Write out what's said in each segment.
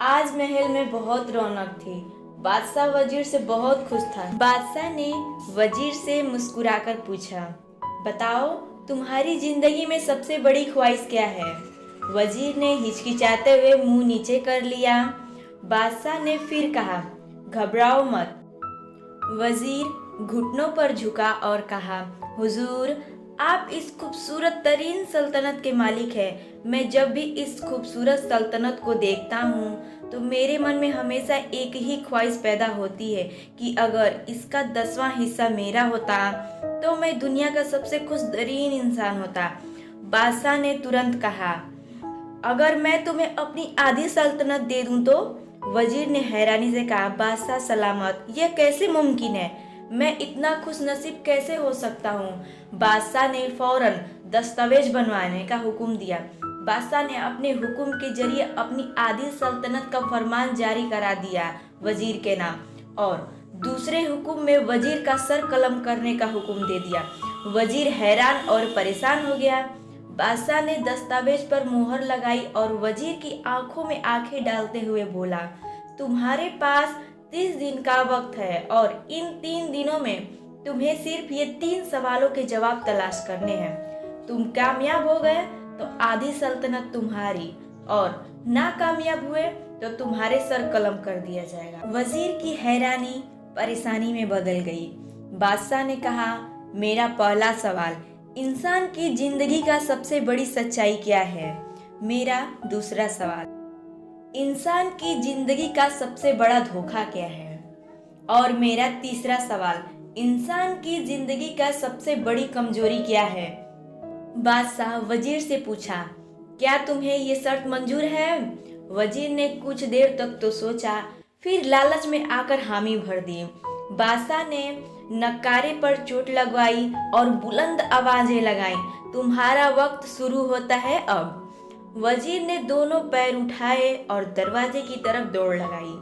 आज महल में बहुत रौनक थी। बादशाह वजीर से बहुत खुश था। बादशाह ने वजीर से मुस्कुराकर पूछा, बताओ तुम्हारी जिंदगी में सबसे बड़ी ख्वाहिश क्या है। वजीर ने हिचकिचाते हुए मुंह नीचे कर लिया। बादशाह ने फिर कहा, घबराओ मत। वजीर घुटनों पर झुका और कहा, हुजूर आप इस खूबसूरत तरीन सल्तनत के मालिक हैं। मैं जब भी इस खूबसूरत सल्तनत को देखता हूँ तो मेरे मन में हमेशा एक ही ख्वाहिश पैदा होती है कि अगर इसका 10वां हिस्सा मेरा होता तो मैं दुनिया का सबसे खुशतरीन इंसान होता। बादशाह ने तुरंत कहा, अगर मैं तुम्हें अपनी आधी सल्तनत दे दूं तो। वजीर ने हैरानी से कहा, बादशाह सलामत, यह कैसे मुमकिन है। मैं इतना खुशनसीब कैसे हो सकता हूँ। बादशाह ने फौरन दस्तावेज बनवाने का हुक्म दिया। बादशाह ने अपने हुक्म के जरिए अपनी आधी सल्तनत का फरमान जारी करा दिया वजीर के नाम, और दूसरे हुक्म में वजीर का सर कलम करने का हुक्म दे दिया। वजीर हैरान और परेशान हो गया। बादशाह ने दस्तावेज पर मोहर लगाई और वजीर की आंखों में आंखें डालते हुए बोला, तुम्हारे पास 30 दिन का वक्त है और इन 3 दिनों में तुम्हें सिर्फ ये 3 सवालों के जवाब तलाश करने हैं। तुम कामयाब हो गए तो आधी सल्तनत तुम्हारी, और नाकामयाब हुए तो तुम्हारे सर कलम कर दिया जाएगा। वजीर की हैरानी परेशानी में बदल गई। बादशाह ने कहा, मेरा पहला सवाल, इंसान की जिंदगी का सबसे बड़ी सच्चाई क्या है। मेरा दूसरा सवाल, इंसान की जिंदगी का सबसे बड़ा धोखा क्या है। और मेरा तीसरा सवाल, इंसान की जिंदगी का सबसे बड़ी कमजोरी क्या है। बादशाह वजीर से पूछा, क्या तुम्हें ये शर्त मंजूर है। वजीर ने कुछ देर तक तो सोचा, फिर लालच में आकर हामी भर दी। बादशाह ने नक्कारे पर चोट लगवाई और बुलंद आवाजें लगाई, तुम्हारा वक्त शुरू होता है अब। वजीर ने दोनों पैर उठाए और दरवाजे की तरफ दौड़ लगाई।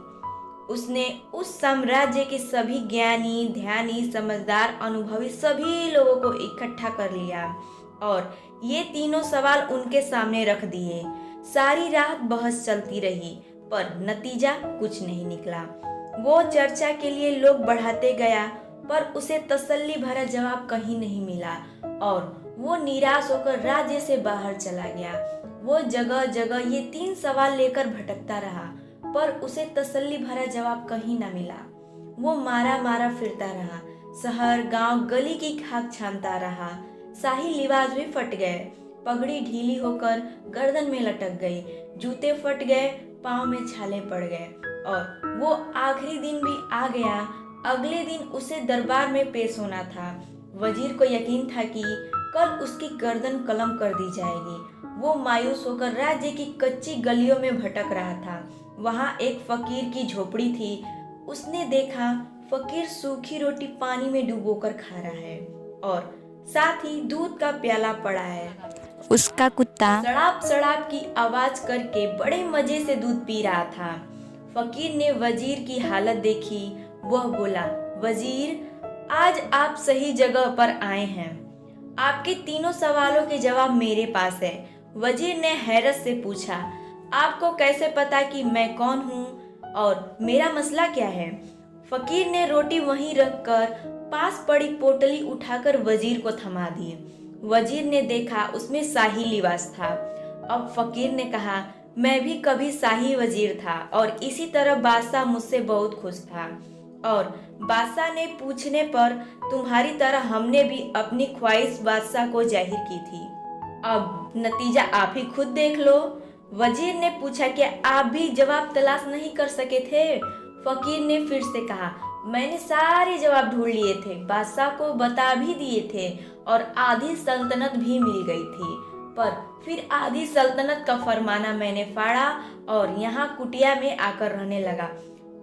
उसने उस साम्राज्य के सभी ज्ञानी, ध्यानी, समझदार, अनुभवी सभी लोगों को इकट्ठा कर लिया और ये तीनों सवाल उनके सामने रख दिए। सारी रात बहस चलती रही पर नतीजा कुछ नहीं निकला। वो चर्चा के लिए लोग बढ़ाते गया पर उसे तसल्ली भरा जवाब कहीं नहीं मिला और वो निराश होकर राज्य से बाहर चला गया। वो जगह जगह ये 3 सवाल लेकर भटकता रहा पर उसे तसल्ली भरा जवाब कहीं न मिला। वो मारा मारा फिरता रहा, शहर, गांव, गली की खाक छानता रहा। शाही लिबास भी फट गए, पगड़ी ढीली होकर गर्दन में लटक गई, जूते फट गए, पाँव में छाले पड़ गए और वो आखिरी दिन भी आ गया। अगले दिन उसे दरबार में पेश होना था। वजीर को यकीन था कि कल उसकी गर्दन कलम कर दी जाएगी। वो मायूस होकर राज्य की कच्ची गलियों में भटक रहा था। वहाँ एक फकीर की झोपड़ी थी। उसने देखा फकीर सूखी रोटी पानी में डुबोकर खा रहा है और साथ ही दूध का प्याला पड़ा है। उसका कुत्ता सड़ाप सड़ाप की आवाज करके बड़े मजे से दूध पी रहा था। फकीर ने वजीर की हालत देखी। वह बोला, वजीर आज आप सही जगह पर आए हैं। आपके तीनों सवालों के जवाब मेरे पास है। वजीर ने हैरत से पूछा, आपको कैसे पता कि मैं कौन हूँ और मेरा मसला क्या है। फकीर ने रोटी वहीं रखकर पास पड़ी पोटली उठाकर वजीर को थमा दी। वजीर ने देखा उसमें शाही लिबास था। अब फकीर ने कहा, मैं भी कभी शाही वजीर था और इसी तरह बादशाह मुझसे बहुत खुश था। और बादशाह ने पूछने पर तुम्हारी तरह हमने भी अपनी ख्वाहिश बादशाह को जाहिर की थी। अब नतीजा आप ही खुद देख लो। वजीर ने पूछा, क्या आप भी जवाब तलाश नहीं कर सके थे। फकीर ने फिर से कहा, मैंने सारे जवाब ढूंढ लिए थे, बादशाह को बता भी दिए थे और आधी सल्तनत भी मिल गई थी, पर फिर आधी सल्तनत का फरमाना मैंने फाड़ा और यहाँ कुटिया में आकर रहने लगा।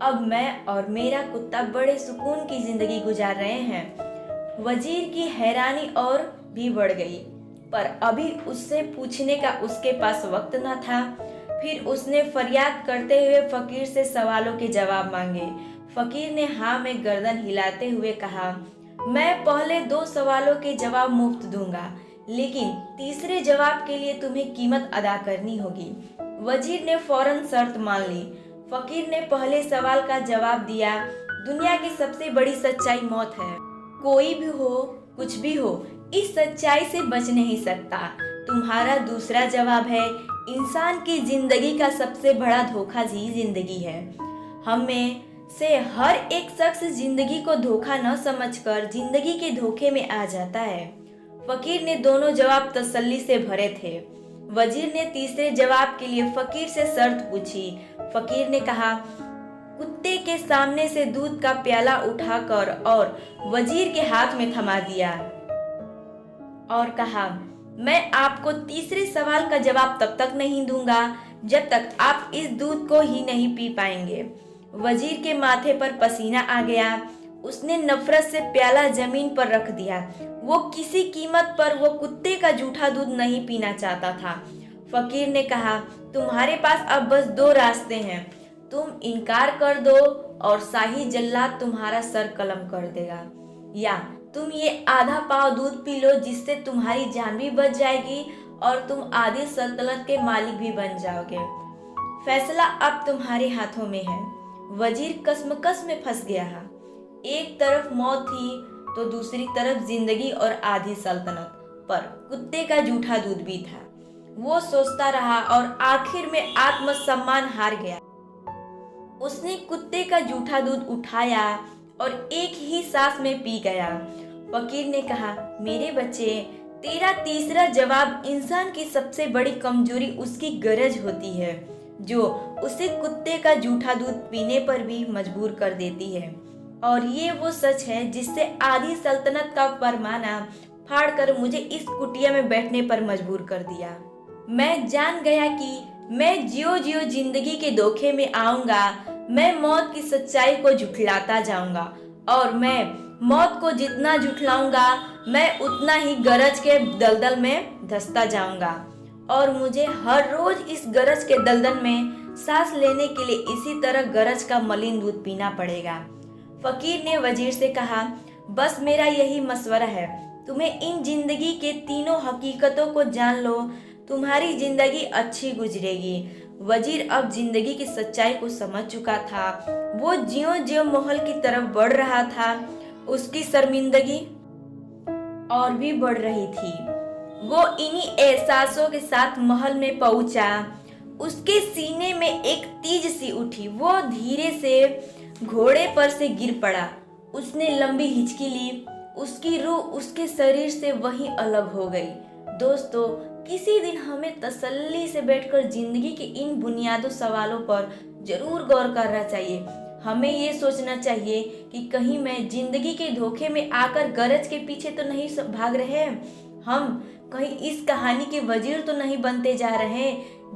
अब मैं और मेरा कुत्ता बड़े सुकून की जिंदगी गुजार रहे हैं। वजीर की हैरानी और भी बढ़ गई पर अभी उससे पूछने का उसके पास वक्त न था। फिर उसने फरियाद करते हुए फकीर से सवालों के जवाब मांगे। फकीर ने हाँ में गर्दन हिलाते हुए कहा, मैं पहले 2 सवालों के जवाब मुफ्त दूंगा, लेकिन तीसरे जवाब के लिए तुम्हें कीमत अदा करनी होगी। वजीर ने फौरन शर्त मान ली। फकीर ने पहले सवाल का जवाब दिया, दुनिया की सबसे बड़ी सच्चाई मौत है। कोई भी हो, कुछ भी हो, इस सच्चाई से बच नहीं सकता। तुम्हारा दूसरा जवाब है, इंसान की जिंदगी का सबसे बड़ा धोखा ही जिंदगी है। हमें से हर एक शख्स जिंदगी को धोखा न समझकर जिंदगी के धोखे में आ जाता है। फकीर ने दोनों जवाब तसल्ली से भरे थे। वजीर ने तीसरे जवाब के लिए फकीर से शर्त पूछी। फकीर ने कहा, कुत्ते के सामने से दूध का प्याला उठाकर और वजीर के हाथ में थमा दिया और कहा, मैं आपको तीसरे सवाल का जवाब तब तक नहीं दूंगा जब तक आप इस दूध को ही नहीं पी पाएंगे। वजीर के माथे पर पसीना आ गया। उसने नफरत से प्याला जमीन पर रख दिया। वो किसी कीमत पर वो कुत्ते का जूठा दूध नहीं पीना चाहता था। फकीर ने कहा, तुम्हारे पास अब बस दो रास्ते हैं, तुम इनकार कर दो और शाही जल्लाद तुम्हारा सर कलम कर देगा, या तुम ये आधा पाव दूध पी लो जिससे तुम्हारी जान भी बच जाएगी और तुम आधी सल्तनत के मालिक भी बन जाओगे। फैसला अब तुम्हारे हाथों में है। वजीर कसमकस में फंस गया। एक तरफ मौत थी तो दूसरी तरफ जिंदगी और आधी सल्तनत, पर कुत्ते का जूठा दूध भी था। वो सोचता रहा और आखिर में आत्मसम्मान हार गया। उसने कुत्ते का जूठा दूध उठाया और एक ही सांस में पी गया। फकीर ने कहा, मेरे बच्चे, तेरा तीसरा जवाब इंसान की सबसे बड़ी कमजोरी उसकी गरज होती है, जो उसे कुत्ते का जूठा दूध पीने पर भी मजबूर कर देती है। और ये वो सच है जिससे आधी सल्तनत का फरमाना फाड़कर मुझे इस कुटिया में बैठने पर मजबूर कर दिया। मैं जान गया कि मैं जियो जियो जिंदगी के धोखे में आऊंगा। मैं मौत की सच्चाई को झुठलाता जाऊंगा और मैं मौत को जितना झुठलाऊंगा मैं उतना ही गरज के दलदल में धंसता जाऊंगा और मुझे हर रोज इस गरज के दलदल में सांस लेने के लिए इसी तरह गरज का मलिन दूध पीना पड़ेगा। फकीर ने वजीर से कहा, बस मेरा यही मशवरा है, तुम्हें इन जिंदगी के तीनों हकीकतों को जान लो, तुम्हारी जिंदगी अच्छी गुजरेगी। वजीर अब जिंदगी की सच्चाई को समझ चुका था। वो ज्यों ज्यों महल की तरफ बढ़ रहा था, उसकी शर्मिंदगी और भी बढ़ रही थी। वो इन्हीं एहसासों के साथ महल में पहुंचा। उसके सीने में एक तीज सी उठी। वो धीरे से घोड़े पर से गिर पड़ा। उसने लंबी हिचकी ली। उसकी रूह उसके शरीर से वहीं अलग हो गई। दोस्तों, किसी दिन हमें तसल्ली से बैठकर जिंदगी के इन बुनियादी सवालों पर जरूर गौर करना चाहिए। हमें ये सोचना चाहिए कि कहीं मैं जिंदगी के धोखे में आकर गरज के पीछे तो नहीं भाग रहे, हम कहीं इस कहानी के वजीर तो नहीं बनते जा रहे।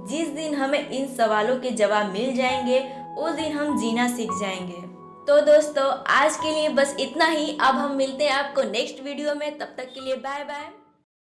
जिस दिन हमें इन सवालों के जवाब मिल जाएंगे उस दिन हम जीना सीख जाएंगे। तो दोस्तों, आज के लिए बस इतना ही। अब हम मिलते हैं आपको नेक्स्ट वीडियो में। तब तक के लिए बाय बाय।